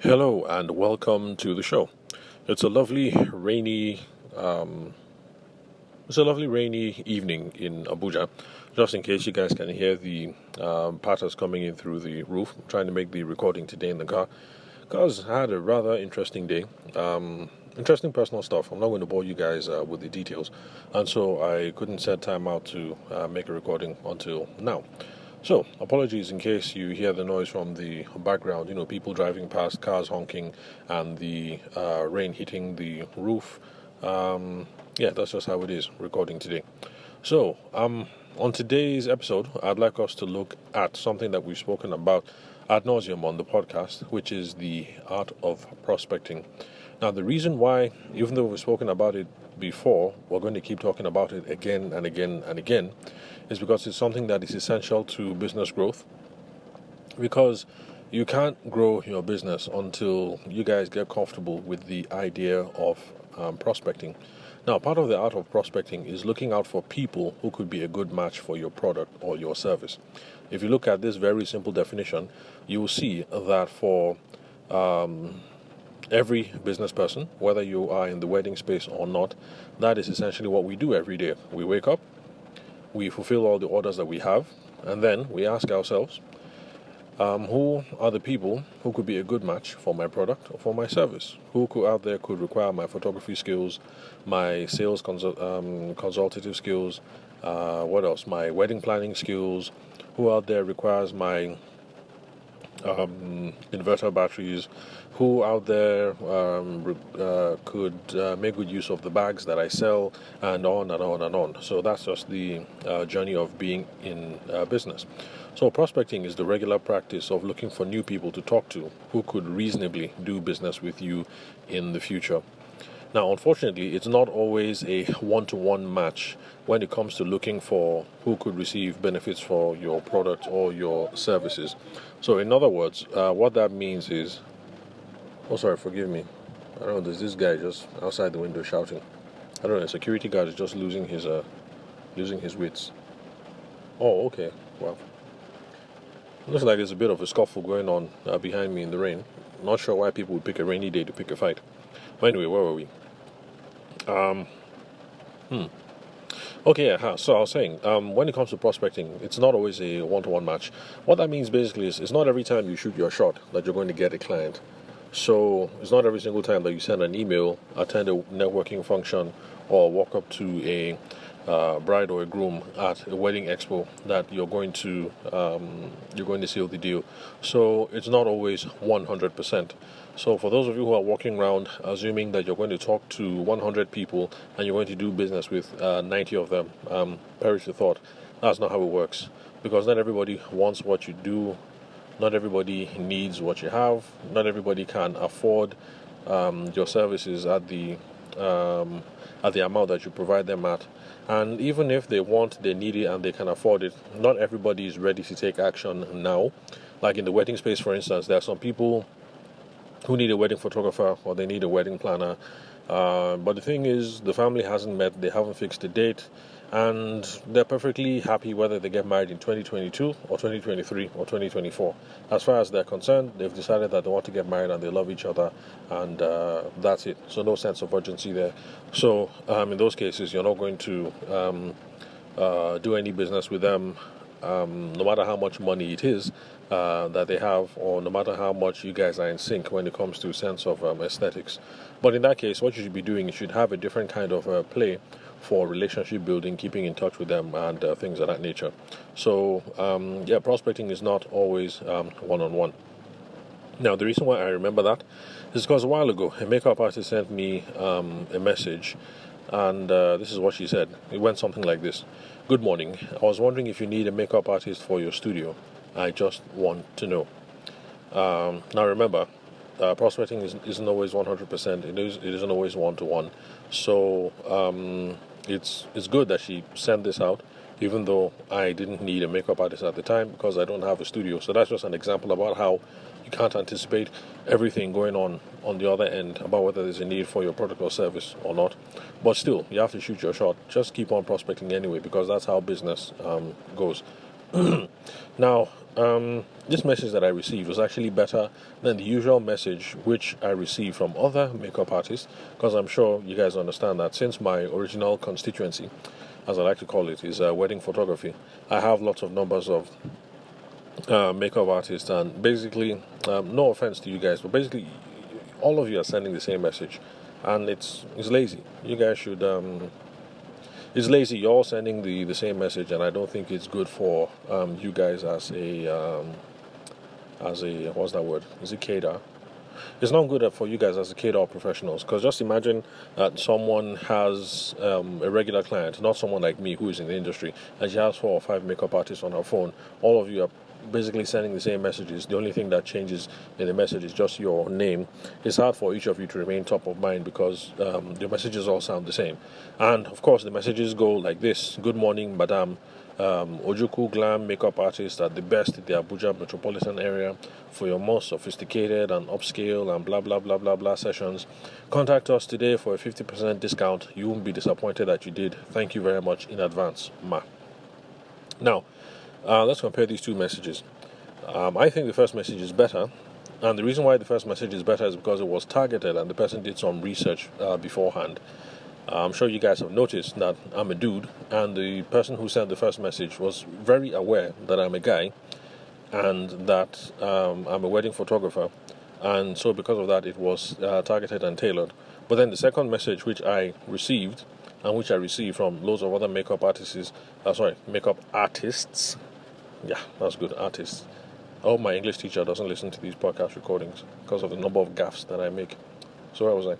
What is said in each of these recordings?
Hello and welcome to the show. It's a lovely rainy um, it's a lovely rainy evening in Abuja. Just in case you guys can hear the patters coming in through the roof, I'm trying to make the recording today in the car because I had a rather interesting day. Interesting personal stuff. I'm not going to bore you guys with the details, and so I couldn't set time out to make a recording until now. So, apologies in case you hear the noise from the background, people driving past, cars honking, and the rain hitting the roof. Yeah, that's just how it is recording today. So, on today's episode, I'd like us to look at something that we've spoken about ad nauseum on the podcast, which is the art of prospecting. Now, the reason why, even though we've spoken about it before, we're going to keep talking about it again and again and again, is because it's something that is essential to business growth. Because you can't grow your business until you guys get comfortable with the idea of prospecting. Now, part of the art of prospecting is looking out for people who could be a good match for your product or your service. If you look at this very simple definition, you will see that for every business person, whether you are in the wedding space or not, that is essentially what we do every day. We wake up, we fulfill all the orders that we have, and then we ask ourselves, who are the people who could be a good match for my product or for my service? Who out there could require my photography skills, my sales consultative skills, what else? My wedding planning skills. Who out there requires my inverter batteries? Who out there could make good use of the bags that I sell, and on and on and on. So that's just the journey of being in business. So prospecting is the regular practice of looking for new people to talk to who could reasonably do business with you in the future. Now, unfortunately, it's not always a one-to-one match when it comes to looking for who could receive benefits for your product or your services. So, in other words, what that means is, oh, sorry, forgive me. I don't know, there's this guy just outside the window shouting. I don't know, a security guard is just losing his wits. Oh, okay, well. Looks like there's a bit of a scuffle going on behind me in the rain. Not sure why people would pick a rainy day to pick a fight. But anyway, where were we? Okay, so I was saying, when it comes to prospecting, it's not always a one-to-one match. What that means basically is it's not every time you shoot your shot that you're going to get a client. So it's not every single time that you send an email, attend a networking function, or walk up to a bride or a groom at a wedding expo that you're going to seal the deal. So it's not always 100%. So for those of you who are walking around assuming that you're going to talk to 100 people and you're going to do business with 90 of them, perish the thought. That's not how it works, because not everybody wants what you do. Not everybody needs what you have. Not everybody can afford your services at the amount that you provide them at. And even if they want, they need it, and they can afford it, not everybody is ready to take action now. Like in the wedding space, for instance, there are some people who need a wedding photographer or they need a wedding planner. But the thing is, the family hasn't met, they haven't fixed a date, and they're perfectly happy whether they get married in 2022 or 2023 or 2024. As far as they're concerned, they've decided that they want to get married and they love each other, and that's it. So no sense of urgency there. So in those cases, you're not going to do any business with them, no matter how much money it is that they have, or no matter how much you guys are in sync when it comes to sense of aesthetics. But in that case, what you should be doing, you should have a different kind of play for relationship building, keeping in touch with them, and things of that nature. So, prospecting is not always one-on-one. Now, the reason why I remember that is because a while ago, a makeup artist sent me a message, and this is what she said. It went something like this. Good morning. I was wondering if you need a makeup artist for your studio. I just want to know. Now, remember, prospecting isn't always 100%. It isn't always one-to-one. So it's good that she sent this out, even though I didn't need a makeup artist at the time because I don't have a studio. So that's just an example about how you can't anticipate everything going on the other end about whether there's a need for your product or service or not. But still, you have to shoot your shot. Just keep on prospecting anyway, because that's how business goes. Now, this message that I received was actually better than the usual message which I receive from other makeup artists, because I'm sure you guys understand that since my original constituency, as I like to call it, is wedding photography, I have lots of numbers of makeup artists, and basically, no offense to you guys, but basically, all of you are sending the same message, and it's lazy. You guys should. It's lazy. You're all sending the same message, and I don't think it's good for you guys as a what's that word? Is it caterer? It's not good for you guys as a caterer professionals, because just imagine that someone has a regular client, not someone like me who is in the industry, and she has 4 or 5 makeup artists on her phone. All of you are basically sending the same messages. The only thing that changes in the message is just your name. It's hard for each of you to remain top of mind because the messages all sound the same. And of course, the messages go like this: Good morning, Madam. Ojuku Glam makeup artist at the best in the Abuja metropolitan area for your most sophisticated and upscale and blah blah blah blah blah sessions. Contact us today for a 50% discount. You won't be disappointed that you did. Thank you very much in advance, Ma. Now, let's compare these two messages. I think the first message is better, and the reason why the first message is better is because it was targeted and the person did some research beforehand. I'm sure you guys have noticed that I'm a dude, and the person who sent the first message was very aware that I'm a guy and that I'm a wedding photographer, and so because of that, it was targeted and tailored. But then the second message, which I received, and which I received from loads of other makeup artists, makeup artists. Yeah, that's good, artists. I hope my English teacher doesn't listen to these podcast recordings because of the number of gaffes that I make. So where was I?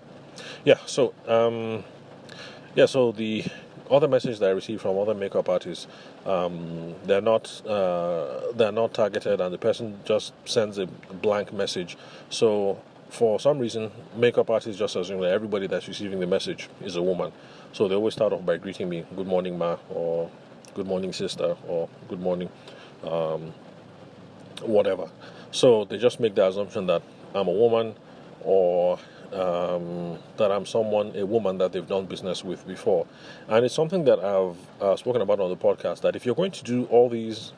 So the other message that I received from other makeup artists, they're not targeted, and the person just sends a blank message. So for some reason, makeup artists just assume that everybody that's receiving the message is a woman. So they always start off by greeting me, "Good morning, ma," or "Good morning, sister," or "Good morning, whatever." So they just make the assumption that I'm a woman, or that I'm a woman that they've done business with before. And it's something that I've spoken about on the podcast, that if you're going to do all these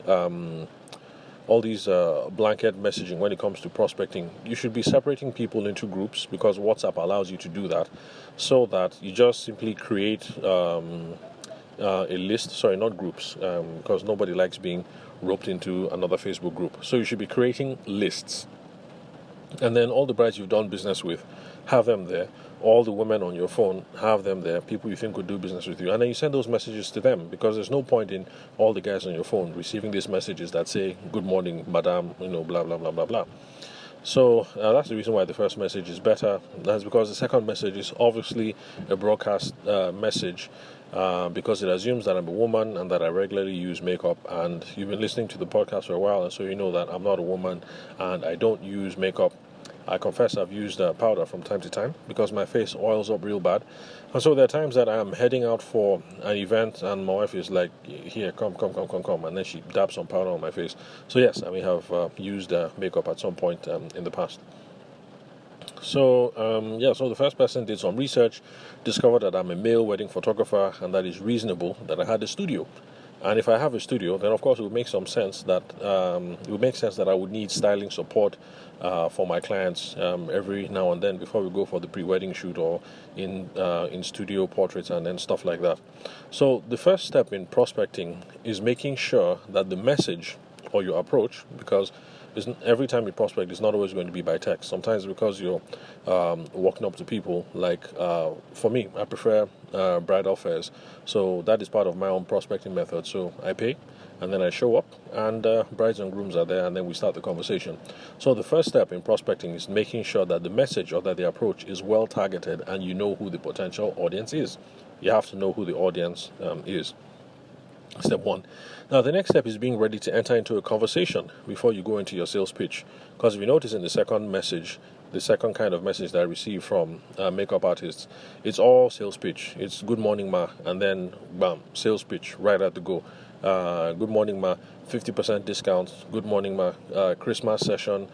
blanket messaging when it comes to prospecting, you should be separating people into groups, because WhatsApp allows you to do that, so that you just simply create a list. Sorry, not groups, because nobody likes being roped into another Facebook group. So you should be creating lists, and then all the brides you've done business with, have them there. All the women on your phone, have them there. People you think could do business with you, and then you send those messages to them, because there's no point in all the guys on your phone receiving these messages that say "Good morning, Madam," blah blah blah blah blah. So that's the reason why the first message is better. That's because the second message is obviously a broadcast message, because it assumes that I'm a woman and that I regularly use makeup. And you've been listening to the podcast for a while, and so you know that I'm not a woman and I don't use makeup. I confess I've used powder from time to time because my face oils up real bad. And so there are times that I'm heading out for an event and my wife is like, "Here, come. And then she dabs some powder on my face. So yes, I may have used makeup at some point in the past. So the first person did some research, discovered that I'm a male wedding photographer, and that it's reasonable that I had a studio. And if I have a studio, then of course it would make sense that I would need styling support for my clients every now and then before we go for the pre-wedding shoot, or in studio portraits and then stuff like that. So the first step in prospecting is making sure that the message or your approach, because every time you prospect, it's not always going to be by text. Sometimes because you're walking up to people, like for me, I prefer bridal fairs. So that is part of my own prospecting method. So I pay, and then I show up, and brides and grooms are there, and then we start the conversation. So the first step in prospecting is making sure that the message or that the approach is well targeted, and you know who the potential audience is. You have to know who the audience is. Step one. Now, the next step is being ready to enter into a conversation before you go into your sales pitch. Because if you notice in the second message, the second kind of message that I receive from makeup artists, it's all sales pitch. It's "Good morning, ma," and then bam, sales pitch right at the go. Good morning, ma. 50% discount. Good morning, ma. Christmas session,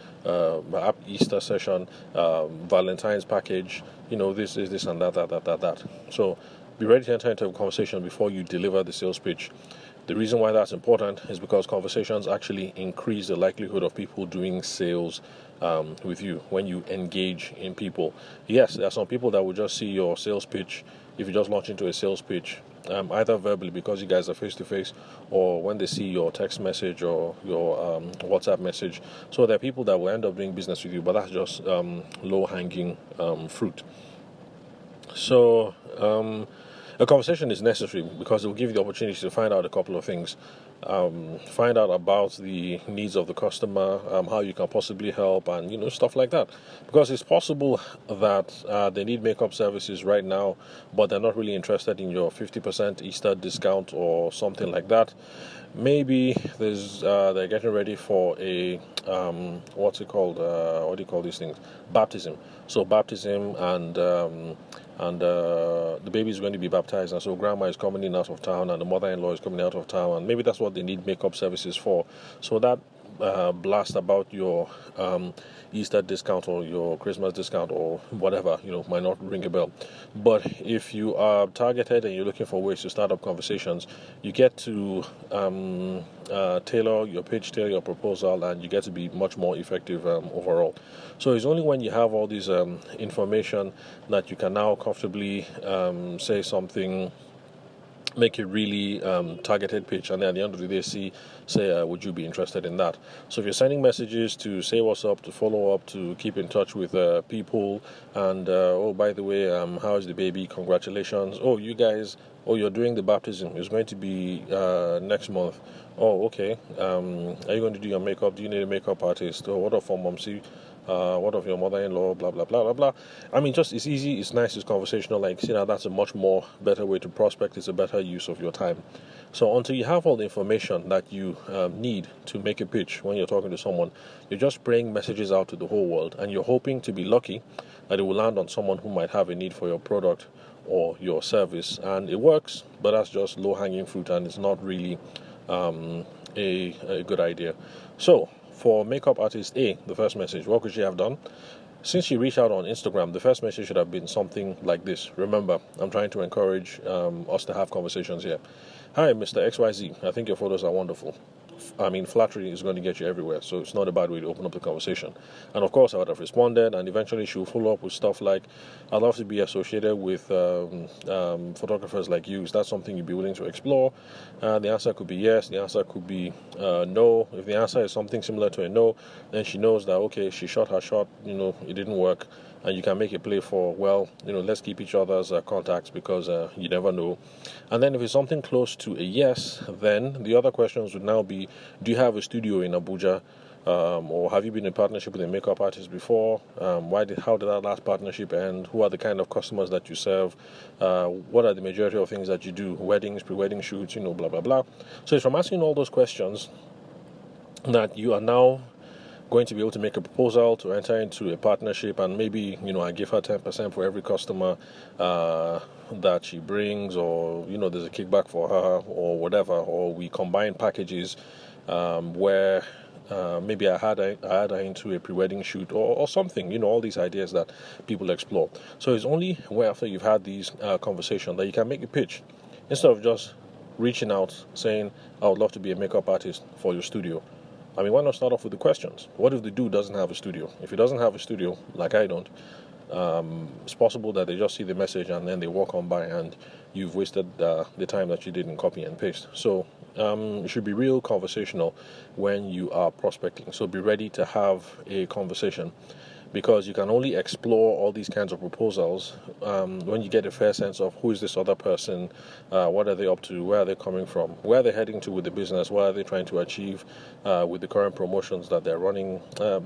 Easter session, Valentine's package. This is this and that. So be ready to enter into a conversation before you deliver the sales pitch. The reason why that's important is because conversations actually increase the likelihood of people doing sales with you when you engage in people. Yes, there are some people that will just see your sales pitch if you just launch into a sales pitch, either verbally because you guys are face to face, or when they see your text message or your WhatsApp message. So there are people that will end up doing business with you, but that's just low hanging fruit. So a conversation is necessary because it will give you the opportunity to find out a couple of things. Find out about the needs of the customer, how you can possibly help, and stuff like that. Because it's possible that they need makeup services right now, but they're not really interested in your 50% Easter discount or something like that. Maybe they're getting ready for a what's it called? What do you call these things? Baptism. So baptism and the baby is going to be baptized, and so grandma is coming in out of town, and the mother-in-law is coming out of town, and maybe that's what they need makeup services for. So that blast about your Easter discount or your Christmas discount or whatever, might not ring a bell. But if you are targeted and you're looking for ways to start up conversations, you get to tailor your pitch, tailor your proposal, and you get to be much more effective overall. So it's only when you have all this information that you can now comfortably say something, make a really targeted pitch, and then at the end of the day say would you be interested in that. So if you're sending messages to say what's up, to follow up, to keep in touch with people, and oh, by the way, how is the baby, congratulations, oh, you guys, oh, you're doing the baptism, it's going to be next month, oh, okay, are you going to do your makeup, do you need a makeup artist, oh, what of for momsy, what of your mother-in-law, blah, blah, blah, blah, blah. I mean, just, it's easy, it's nice, it's conversational. Like, that's a much more better way to prospect. It's a better use of your time. So until you have all the information that you need to make a pitch when you're talking to someone, you're just spraying messages out to the whole world, and you're hoping to be lucky that it will land on someone who might have a need for your product or your service. And it works, but that's just low-hanging fruit, and it's not really a good idea. So, for makeup artist A, the first message, what could she have done? Since she reached out on Instagram, the first message should have been something like this. Remember, I'm trying to encourage us to have conversations here. Hi, Mr. XYZ. I think your photos are wonderful. I mean, flattery is going to get you everywhere, so it's not a bad way to open up the conversation. And of course, I would have responded, and eventually she'll follow up with stuff like, I'd love to be associated with photographers like you. Is that something you'd be willing to explore? The answer could be yes. The answer could be no. If the answer is something similar to a no, then she knows that, okay, she shot her shot, it didn't work. And you can make a play for, well, let's keep each other's contacts because you never know. And then if it's something close to a yes, then the other questions would now be, do you have a studio in Abuja? Or have you been in partnership with a makeup artist before? How did that last partnership end? Who are the kind of customers that you serve? What are the majority of things that you do? Weddings, pre-wedding shoots, blah, blah, blah. So it's from asking all those questions that you are now going to be able to make a proposal to enter into a partnership, and maybe I give her 10% for every customer that she brings, or there's a kickback for her or whatever, or we combine packages where maybe I had her into a pre-wedding shoot or something, all these ideas that people explore. So it's only where after you've had these conversations that you can make a pitch, instead of just reaching out saying, I would love to be a makeup artist for your studio. I mean, why not start off with the questions? What if the dude doesn't have a studio? If he doesn't have a studio, like I don't, it's possible that they just see the message and then they walk on by, and you've wasted the time that you did in copy and paste. So it should be real conversational when you are prospecting. So be ready to have a conversation, because you can only explore all these kinds of proposals when you get a fair sense of who is this other person, what are they up to, where are they coming from, where are they heading to with the business, what are they trying to achieve with the current promotions that they're running,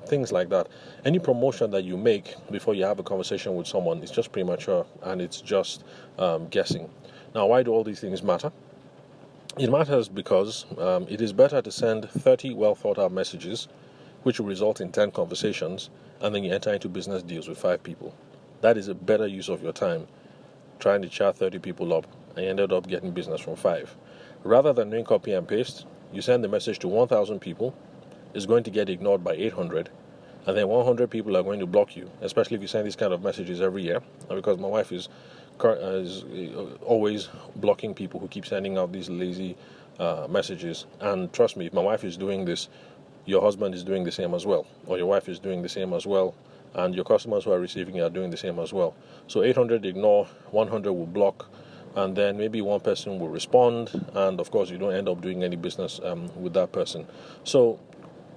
things like that. Any promotion that you make before you have a conversation with someone is just premature, and it's just guessing. Now, why do all these things matter? It matters because it is better to send 30 well thought out messages, which will result in 10 conversations, and then you enter into business deals with 5 people. That is a better use of your time, trying to chat 30 people up, and you ended up getting business from 5. Rather than doing copy and paste, you send the message to 1,000 people, it's going to get ignored by 800, and then 100 people are going to block you, especially if you send these kind of messages every year. And because my wife is always blocking people who keep sending out these lazy messages. And trust me, if my wife is doing this, your husband is doing the same as well, or your wife is doing the same as well, and your customers who are receiving it are doing the same as well. So 800 ignore, 100 will block, and then maybe one person will respond, and of course you don't end up doing any business with that person. So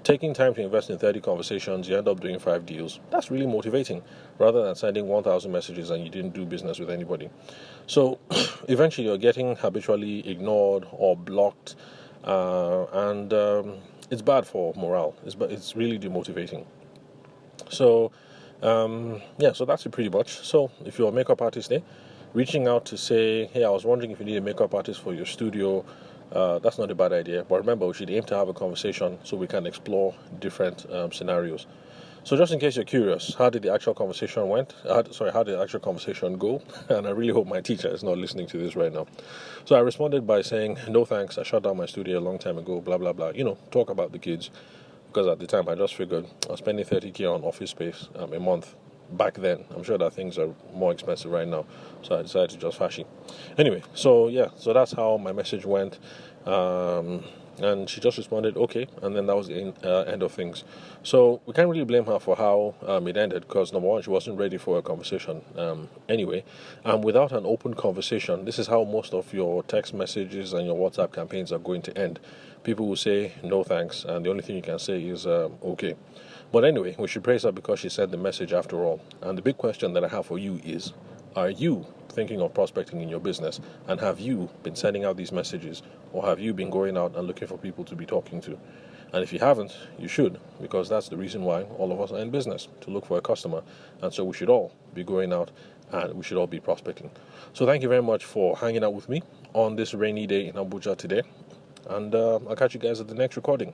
taking time to invest in 30 conversations, you end up doing 5 deals. That's really motivating, rather than sending 1,000 messages and you didn't do business with anybody. So eventually you're getting habitually ignored or blocked, and it's bad for morale. It's really demotivating. So so that's it pretty much. So if you're a makeup artist, reaching out to say, hey, I was wondering if you need a makeup artist for your studio. That's not a bad idea. But remember, we should aim to have a conversation so we can explore different scenarios. So just in case you're curious, how did the actual conversation how did the actual conversation go? And I really hope my teacher is not listening to this right now. So I responded by saying, no thanks, I shut down my studio a long time ago, blah, blah, blah. Talk about the kids. Because at the time I just figured I was spending 30K on office space a month. Back then, I'm sure that things are more expensive right now, so I decided to just fashion. Anyway, so that's how my message went, and she just responded okay, and then that was the end of things. So we can't really blame her for how it ended, because number one, she wasn't ready for a conversation anyway, and without an open conversation, this is how most of your text messages and your WhatsApp campaigns are going to end. People will say no thanks, and the only thing you can say is okay. But anyway, we should praise her because she sent the message after all. And the big question that I have for you is, are you thinking of prospecting in your business? And have you been sending out these messages? Or have you been going out and looking for people to be talking to? And if you haven't, you should, because that's the reason why all of us are in business, to look for a customer. And so we should all be going out and we should all be prospecting. So thank you very much for hanging out with me on this rainy day in Abuja today. And I'll catch you guys at the next recording.